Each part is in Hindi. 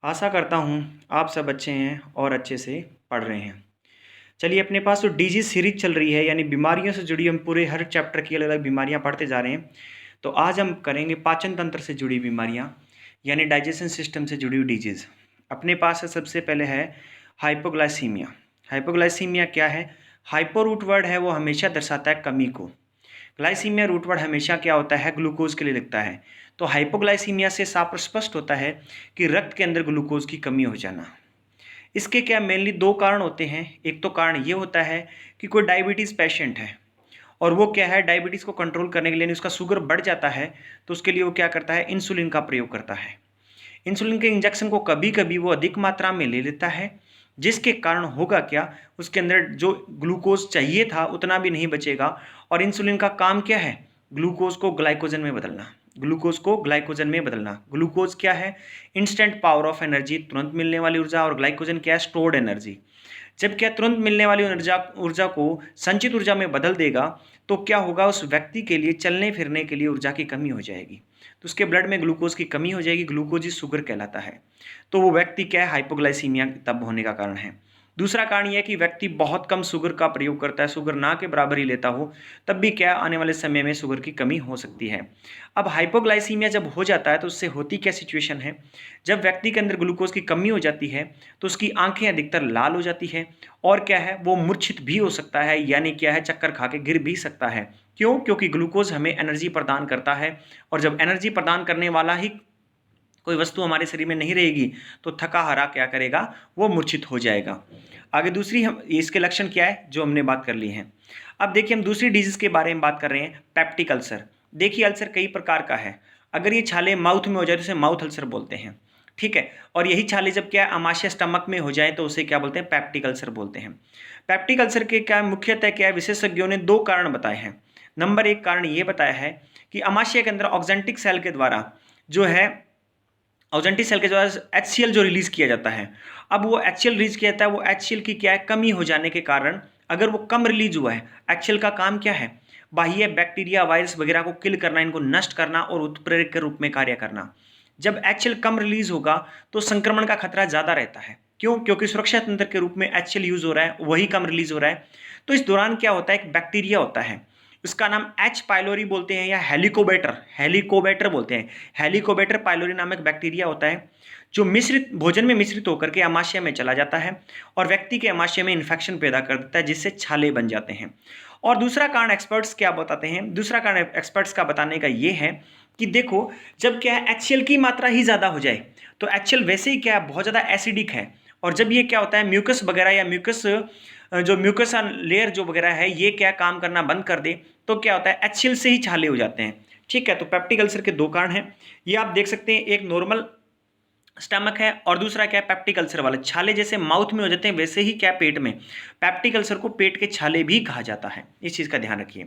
आशा करता हूँ आप सब अच्छे हैं और अच्छे से पढ़ रहे हैं। चलिए अपने पास तो डिजीज़ सीरीज चल रही है, यानी बीमारियों से जुड़ी हम पूरे हर चैप्टर की अलग-अलग बीमारियाँ पढ़ते जा रहे हैं। तो आज हम करेंगे पाचन तंत्र से जुड़ी बीमारियाँ, यानी डाइजेशन सिस्टम से जुड़ी हुई डिजीज़। अपने पास है सबसे पहले है हाइपोग्लाइसीमिया। हाइपोग्लाइसीमिया क्या है? हाइपो रूट वर्ड है, वो हमेशा दर्शाता है कमी को। ग्लाइसीमिया रूट वर्ड हमेशा क्या होता है? ग्लूकोज के लिए लिखता है। तो हाइपोग्लाइसीमिया से साफ स्पष्ट होता है कि रक्त के अंदर ग्लूकोज की कमी हो जाना। इसके क्या मेनली दो कारण होते हैं। एक तो कारण ये होता है कि कोई डायबिटीज़ पेशेंट है और वो क्या है, डायबिटीज़ को कंट्रोल करने के लिए उसका शुगर बढ़ जाता है, तो उसके लिए वो क्या करता है, इंसुलिन का प्रयोग करता है। इंसुलिन के इंजेक्शन को कभी कभी वो अधिक मात्रा में ले लेता है, जिसके कारण होगा क्या, उसके अंदर जो ग्लूकोज चाहिए था उतना भी नहीं बचेगा। और इंसुलिन का काम क्या है? ग्लूकोज को ग्लाइकोजन में बदलना। ग्लूकोज को ग्लाइकोजन में बदलना। ग्लूकोज क्या है? इंस्टेंट पावर ऑफ एनर्जी, तुरंत मिलने वाली ऊर्जा। और ग्लाइकोजन क्या है? Stored energy. जब क्या तुरंत मिलने वाली ऊर्जा ऊर्जा को संचित ऊर्जा में बदल देगा, तो क्या होगा, उस व्यक्ति के लिए चलने फिरने के लिए ऊर्जा की कमी हो जाएगी, तो उसके ब्लड में ग्लूकोज की कमी हो जाएगी। ग्लूकोज ही शुगर कहलाता है। तो वो व्यक्ति क्या है, हाइपोग्लाइसीमिया तब होने का कारण है। दूसरा कारण यह है कि व्यक्ति बहुत कम शुगर का प्रयोग करता है, शुगर ना के बराबर ही लेता हो, तब भी क्या आने वाले समय में शुगर की कमी हो सकती है। अब हाइपोग्लाइसीमिया जब हो जाता है तो उससे होती क्या सिचुएशन है, जब व्यक्ति के अंदर ग्लूकोज की कमी हो जाती है तो उसकी आंखें अधिकतर लाल हो जाती है और क्या है, वो मूर्छित भी हो सकता है, यानी क्या है, चक्कर खा के गिर भी सकता है। क्यों? क्योंकि ग्लूकोज हमें एनर्जी प्रदान करता है, और जब एनर्जी प्रदान करने वाला ही कोई वस्तु हमारे शरीर में नहीं रहेगी तो थका हारा क्या करेगा, वो मूर्छित हो जाएगा। आगे दूसरी हम इसके लक्षण क्या है जो हमने बात कर ली है। अब देखिए हम दूसरी डिजीज के बारे में बात कर रहे हैं, पेप्टिक अल्सर। देखिए अल्सर कई प्रकार का है। अगर ये छाले माउथ में हो जाए तो उसे माउथ अल्सर बोलते हैं, ठीक है। और यही छाले जब क्या आमाशय स्टमक में हो जाए तो उसे क्या बोलते हैं, पेप्टिक अल्सर बोलते हैं। पेप्टिक अल्सर के क्या मुख्यतः क्या है, विशेषज्ञों ने दो कारण बताए हैं। नंबर एक कारण ये बताया है कि अमाशय के अंदर ऑक्जेंटिक सेल के द्वारा जो है, ऑक्जेंटिक सेल के द्वारा HCl जो रिलीज किया जाता है। अब वो HCl रिलीज किया जाता है, वो HCl की क्या है, कमी हो जाने के कारण अगर वो कम रिलीज हुआ है, HCl का काम क्या है, बाह्य बैक्टीरिया वायरस वगैरह को किल करना, इनको नष्ट करना और उत्प्रेरक के रूप में कार्य करना। जब HCl कम रिलीज होगा तो संक्रमण का खतरा ज्यादा रहता है। क्यों? क्योंकि सुरक्षा तंत्र के रूप में HCl यूज हो रहा है, वही कम रिलीज हो रहा है। तो इस दौरान क्या होता है, एक बैक्टीरिया होता है, उसका नाम H पाइलोरी बोलते हैं या हेलिकोबैक्टर, हेलिकोबैक्टर बोलते हैं। हेलिकोबैक्टर पाइलोरी नामक बैक्टीरिया होता है जो मिश्रित भोजन में मिश्रित होकर के अमाशय में चला जाता है और व्यक्ति के अमाशय में इन्फेक्शन पैदा कर देता है, जिससे छाले बन जाते हैं। और दूसरा कारण एक्सपर्ट्स क्या बताते हैं, दूसरा कारण एक्सपर्ट्स का बताने का ये है कि देखो, जब क्या है HCl की मात्रा ही ज़्यादा हो जाए तो HCl वैसे ही क्या है, बहुत ज़्यादा एसिडिक है, और जब ये क्या होता है, म्यूकस वगैरह या म्यूकस जो म्यूकस लेयर जो वगैरह है, ये क्या काम करना बंद कर दे, तो क्या होता है, HCl से ही छाले हो जाते हैं। ठीक है, तो पेप्टिक अल्सर के दो कारण हैं, ये आप देख सकते हैं, एक नॉर्मल स्टमक है और दूसरा क्या है, पेप्टिक अल्सर वाला। छाले जैसे माउथ में हो जाते हैं वैसे ही क्या पेट में, पेप्टिक अल्सर को पेट के छाले भी कहा जाता है, इस चीज का ध्यान रखिए।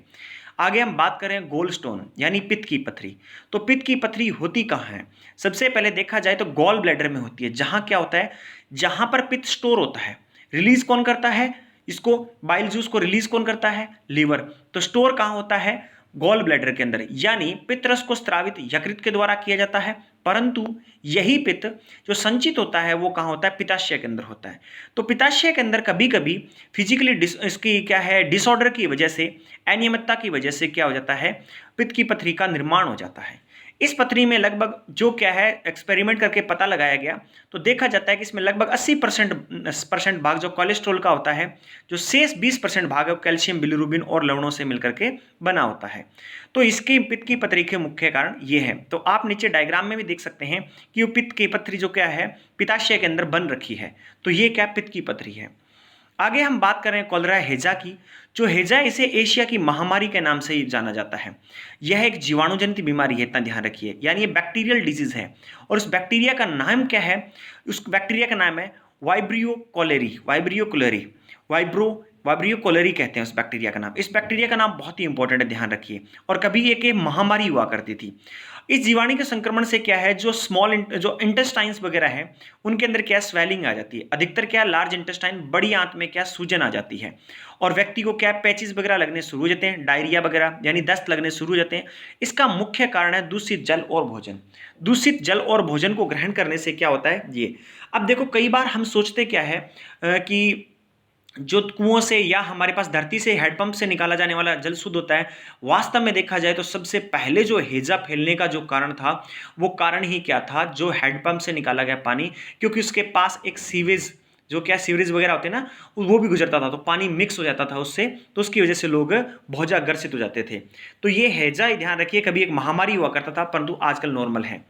आगे हम बात करें गोल स्टोन यानी पित्त की पथरी। तो पित्त की पथरी होती कहाँ है? सबसे पहले देखा जाए तो गॉल ब्लैडर में होती है, जहां क्या होता है, जहां पर पित्त स्टोर होता है। रिलीज कौन करता है इसको, बाइल जूस को रिलीज कौन करता है, लीवर। तो स्टोर कहां होता है, गॉल ब्लैडर के अंदर, यानी पित्त रस को स्त्रावित यकृत के द्वारा किया जाता है। परंतु यही पित्त जो संचित होता है वो कहाँ होता है, पित्ताशय के अंदर होता है। तो पित्ताशय के अंदर कभी कभी फिजिकली इसकी क्या है, डिसऑर्डर की वजह से, अनियमितता की वजह से क्या हो जाता है, पित्त की पथरी का निर्माण हो जाता है। इस पथरी में लगभग जो क्या है, एक्सपेरिमेंट करके पता लगाया गया तो देखा जाता है कि इसमें लगभग 80% भाग जो कोलेस्ट्रॉल का होता है, जो शेष 20% भाग है कैल्शियम, बिलिरुबिन और लवणों से मिलकर के बना होता है। तो इसके पित्त की पथरी के मुख्य कारण ये है। तो आप नीचे डायग्राम में भी देख सकते हैं कि वो पित्त की पथरी जो क्या है, पित्ताशय के अंदर बन रखी है। तो ये क्या पित्त की पथरी है। आगे हम बात कर रहे हैं कॉलरा हेजा की। जो हेजा, इसे एशिया की महामारी के नाम से ही जाना जाता है। यह एक जीवाणुजनित बीमारी है, इतना ध्यान रखिए, यानी ये बैक्टीरियल डिजीज है। और उस बैक्टीरिया का नाम क्या है, उस बैक्टीरिया का नाम है वाइब्रियो कोलेरी, वाइब्रियो कोलेरी, वाइब्रो वाब्रियो कोलेरी कहते हैं उस बैक्टीरिया का नाम। इस बैक्टीरिया का नाम बहुत ही इंपॉर्टेंट है, ध्यान रखिए। और कभी एक महामारी हुआ करती थी। इस जीवाणु के संक्रमण से क्या है, जो जो इंटेस्टाइन्स वगैरह है उनके अंदर क्या स्वेलिंग आ जाती है। अधिकतर क्या लार्ज इंटेस्टाइन, बड़ी आंत में क्या सूजन आ जाती है, और व्यक्ति को क्या पैचेस वगैरह लगने शुरू हो जाते हैं, डायरिया वगैरह यानी दस्त लगने शुरू हो जाते हैं। इसका मुख्य कारण है दूषित जल और भोजन। दूषित जल और भोजन को ग्रहण करने से क्या होता है ये। अब देखो, कई बार हम सोचते क्या है कि जो कुओं से या हमारे पास धरती से हैंडपंप से निकाला जाने वाला जल शुद्ध होता है। वास्तव में देखा जाए तो सबसे पहले जो हैजा फैलने का जो कारण था, वो कारण ही क्या था, जो हैंडपंप से निकाला गया पानी, क्योंकि उसके पास एक सीवेज, जो क्या सीवरेज वगैरह होते हैं ना, वो भी गुजरता था, तो पानी मिक्स हो जाता था उससे, तो उसकी वजह से लोग बहुत ज़्यादा ग्रसित हो जाते थे। तो ये हैजा ही ध्यान रखिए, कभी एक महामारी हुआ करता था, परंतु आजकल नॉर्मल है।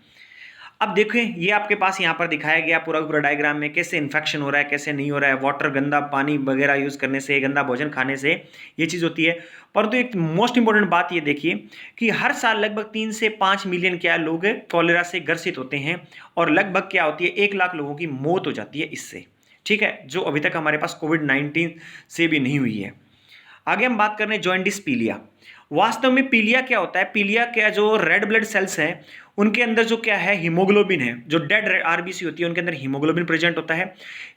अब देखिए, ये आपके पास यहाँ पर दिखाया गया पूरा डायग्राम में कैसे इन्फेक्शन हो रहा है, कैसे नहीं हो रहा है। वाटर, गंदा पानी वगैरह यूज़ करने से, गंदा भोजन खाने से ये चीज़ होती है। परंतु एक मोस्ट इंपॉर्टेंट बात ये देखिए कि हर साल लगभग 3 से 5 मिलियन क्या लोग कॉलेरा से ग्रसित होते हैं, और लगभग क्या होती है 1 लाख लोगों की मौत हो जाती है इससे। ठीक है, जो अभी तक हमारे पास कोविड-19 से भी नहीं हुई है। आगे हम बात कर रहे हैं जॉन्डिस पीलिया। वास्तव में पीलिया क्या होता है, पीलिया क्या, जो रेड ब्लड सेल्स हैं उनके अंदर जो क्या है हीमोग्लोबिन है, जो डेड आरबीसी होती है उनके अंदर हीमोग्लोबिन प्रेजेंट होता है।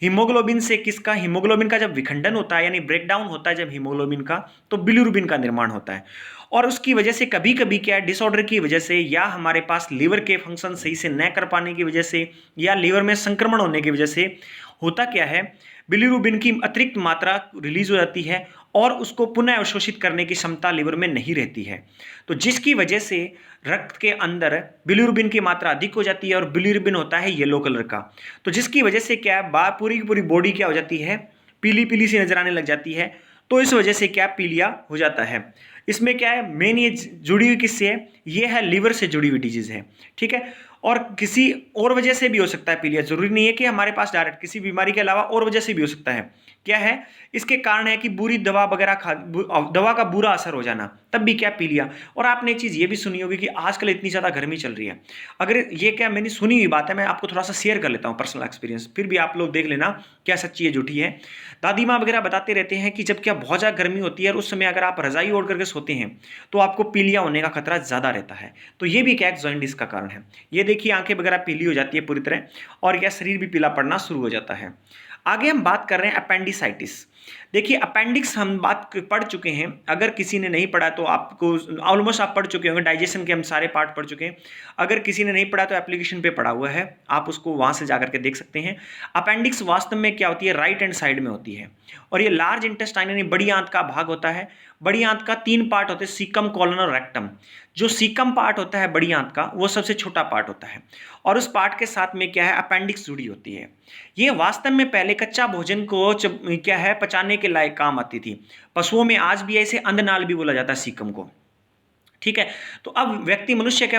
हीमोग्लोबिन से किसका, हीमोग्लोबिन का जब विखंडन होता है यानी ब्रेकडाउन होता है जब हीमोग्लोबिन का, तो बिलिरुबिन का निर्माण होता है। और उसकी वजह से कभी कभी क्या डिसऑर्डर की वजह से, या हमारे पास लीवर के फंक्शन सही से न कर पाने की वजह से, या लीवर में संक्रमण होने की वजह से होता क्या है, बिलिरुबिन की अतिरिक्त मात्रा रिलीज हो जाती है और उसको पुनः अवशोषित करने की क्षमता लीवर में नहीं रहती है। तो जिसकी वजह से रक्त के अंदर बिलिरुबिन की मात्रा अधिक हो जाती है, और बिलिरुबिन होता है येलो कलर का। तो जिसकी वजह से क्या है, पूरी की पूरी बॉडी क्या हो जाती है, पीली पीली सी नजर आने लग जाती है। तो इस वजह से क्या पीलिया हो जाता है। इसमें क्या है, मेन ये जुड़ी हुई किससे है, ये है लीवर से जुड़ी हुई डिजीज है। ठीक है, और किसी और वजह से भी हो सकता है पीलिया, जरूरी नहीं है कि हमारे पास डायरेक्ट, किसी बीमारी के अलावा और वजह से भी हो सकता है। क्या है, इसके कारण है कि बुरी दवा वगैरह दवा का बुरा असर हो जाना, तब भी क्या पीलिया। और आपने एक चीज ये भी सुनी होगी कि आजकल इतनी ज्यादा गर्मी चल रही है। अगर ये क्या मैंने सुनी हुई बात है, मैं आपको थोड़ा सा शेयर कर लेता हूँ पर्सनल एक्सपीरियंस, फिर भी आप लोग देख लेना क्या सच्ची है झूठी है। दादी माँ वगैरह बताते रहते हैं कि जब क्या बहुत ज्यादा गर्मी होती है और उस समय अगर आप रजाई ओढ़ करके सोते हैं तो आपको पीलिया होने का खतरा ज्यादा रहता है। तो ये भी क्या जॉन्डिस का कारण है। ये देखिए, आंखें वगैरह पीली हो जाती है पूरी तरह, और क्या शरीर भी पीला पड़ना शुरू हो जाता है। आगे हम बात कर रहे हैं अपेंडिसाइटिस। देखिए, अपेंडिक्स हम बात पढ़ चुके हैं, अगर किसी ने नहीं पढ़ा तो आपको ऑलमोस्ट आप पढ़ चुके होंगे, डाइजेशन के हम सारे पार्ट पढ़ चुके हैं। अगर किसी ने नहीं पढ़ा तो एप्लीकेशन पे पढ़ा हुआ है, आप उसको वहां से जाकर के देख सकते हैं। अपेंडिक्स वास्तव में क्या होती है, राइट हैंड साइड में होती है, और ये लार्ज इंटेस्टाइन यानी बड़ी आंत का भाग होता है। बड़ी आंत का 3 पार्ट होते हैं, सीकम, कॉलन और रेक्टम। जो सीकम पार्ट होता है बड़ी आंत का, वो सबसे छोटा पार्ट होता है, और उस पार्ट के साथ में क्या है, अपेंडिक्स जुड़ी होती है। ये वास्तव में पहले कच्चा भोजन को क्या है पचाने के लायक काम आती थी। पशुओं में आज भी ऐसे अंधनाल भी बोला जाता है सीकम को। ठीक है, तो अब व्यक्ति मनुष्य का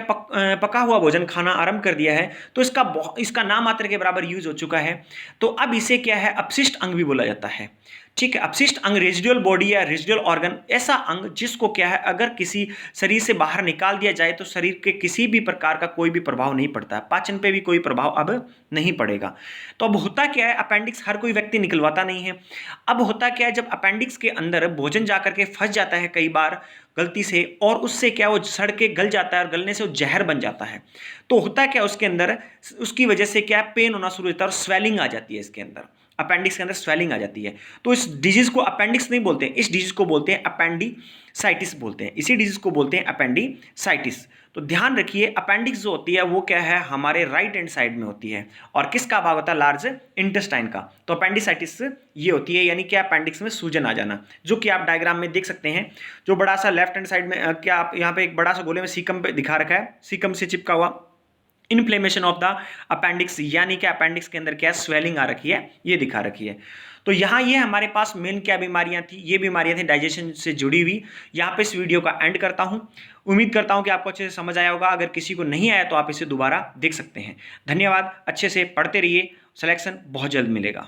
पका हुआ भोजन खाना आरंभ कर दिया है, तो इसका नाम मात्र के बराबर यूज हो चुका है। तो अब इसे क्या है, अपशिष्ट अंग भी बोला जाता है। ठीक है, अपशिष्ट अंग, रेजिडुअल बॉडी या रेजिडुअल ऑर्गन, ऐसा अंग जिसको क्या है अगर किसी शरीर से बाहर निकाल दिया जाए तो शरीर के किसी भी प्रकार का कोई भी प्रभाव नहीं पड़ता, पाचन पे भी कोई प्रभाव अब नहीं पड़ेगा। तो अब होता क्या है, अपेंडिक्स हर कोई व्यक्ति निकलवाता नहीं है। अब होता क्या है, जब अपेंडिक्स के अंदर भोजन जाकर के फंस जाता है कई बार गलती से, और उससे क्या वो सड़ के गल जाता है, और गलने से वो जहर बन जाता है। तो होता क्या उसके अंदर, उसकी वजह से क्या पेन होना शुरू होता है और स्वेलिंग आ जाती है इसके अंदर, अपेंडिक्स के अंदर स्वेलिंग आ जाती है। तो इस डिजीज को अपेंडिक्स नहीं बोलते हैं, इस डिजीज को बोलते हैं अपेंडिसाइटिस बोलते हैं, इसी डिजीज को बोलते हैं अपेंडिसाइटिस। तो ध्यान रखिए, अपेंडिक्स जो होती है वो क्या है, हमारे राइट हैंड साइड में होती है, और किसका भाग होता है, लार्ज इंटेस्टाइन का। तो अपेंडिसाइटिस ये होती है, यानी कि अपेंडिक्स में सूजन आ जाना, जो कि आप डायग्राम में देख सकते हैं। जो बड़ा सा लेफ्ट हैंड साइड में क्या आप यहाँ पे एक बड़ा सा गोले में सीकम पे दिखा रखा है, सीकम से चिपका हुआ इन्फ्लेमेशन ऑफ द अपेंडिक्स, यानी कि अपेंडिक्स के अंदर क्या स्वेलिंग आ रखी है, ये दिखा रखी है। तो यहाँ ये हमारे पास मेन क्या बीमारियां थी, ये बीमारियां थी डाइजेशन से जुड़ी हुई। यहाँ पे इस वीडियो का एंड करता हूँ। उम्मीद करता हूँ कि आपको अच्छे से समझ आया होगा। अगर किसी को नहीं आया तो आप इसे दोबारा देख सकते हैं। धन्यवाद, अच्छे से पढ़ते रहिए, सिलेक्शन बहुत जल्द मिलेगा।